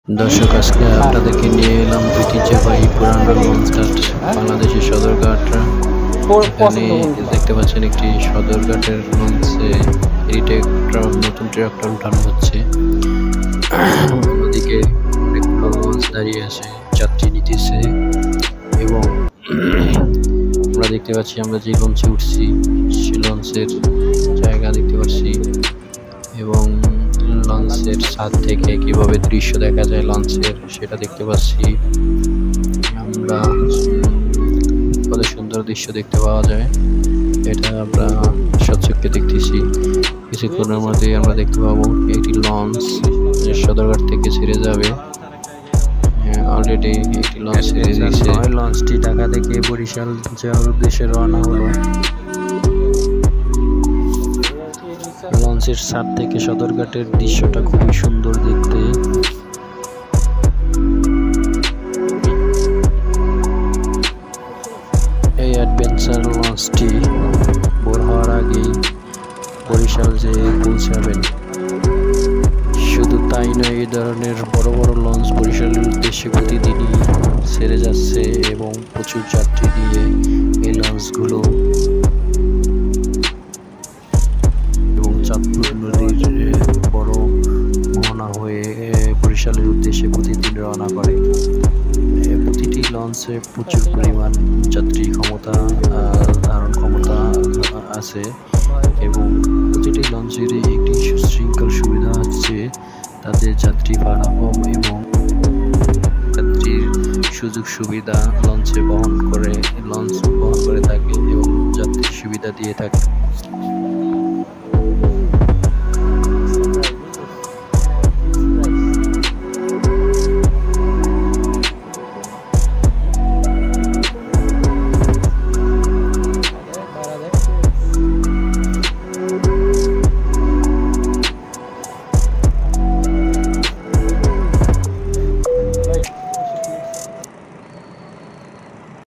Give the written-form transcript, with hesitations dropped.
দর্শক, আজকে আপনাদেরকে নিয়ে এলাম ঐতিহ্যবাহী পুরানো লঞ্চঘাট বাংলাদেশের সদরঘাট। এখানে দেখতে পাচ্ছেন একটি সদরঘাটের লঞ্চে নতুন ট্রাক্টর উঠানো হচ্ছে। অন্যদিকে অনেকগুলো লঞ্চ দাঁড়িয়ে আছে, যাত্রী নিতেছে। এবং আমরা দেখতে পাচ্ছি, আমরা যে লঞ্চে উঠছি সে লঞ্চের জায়গা দেখতে পাচ্ছি এবং লঞ্চের ছাদ থেকে কিভাবে দৃশ্য দেখা যায় লঞ্চের সেটা দেখতে পাচ্ছি। আমরা কত সুন্দর দৃশ্য দেখতে পাওয়া যায়, এটা আমরা সচক্ষে দেখতেছি। কিছুক্ষণের মধ্যেই আমরা দেখতে পাবো একটি লঞ্চ সদরঘাট থেকে ছেড়ে যাবে। অলরেডি একটি লঞ্চ ছেড়ে দিয়েছে। লঞ্চটি ঢাকা থেকে বরিশাল যাওয়ার উদ্দেশ্যে রওনা হলো। লঞ্চের ছাদ থেকে সদরঘাটের দৃশ্যটা খুবই সুন্দর দেখতে। এই অ্যাডভেঞ্চার লঞ্চটি ভোর হওয়ার আগেই বরিশাল যেয়ে পৌঁছাবেন। শুধু তাই নয়, এই ধরনের বড় বড় লঞ্চ বরিশালের উদ্দেশ্যে প্রতিদিনই ছেড়ে যাচ্ছে এবং প্রচুর যাত্রী নিয়ে এই লঞ্চগুলো চাঁদপুর নদীর বড় মোহনা হয়ে বরিশালের উদ্দেশ্যে প্রতিদিন রওনা করে। প্রতিটি লঞ্চে প্রচুর পরিমাণ যাত্রী ক্ষমতা ধারণ ক্ষমতা আছে এবং প্রতিটি লঞ্চের একটি সুশৃঙ্খল সুবিধা হচ্ছে তাদের যাত্রী ভাড়া কম এবং যাত্রীর সুযোগ সুবিধা লঞ্চ বহন করে থাকে এবং যাত্রী সুবিধা দিয়ে থাকে।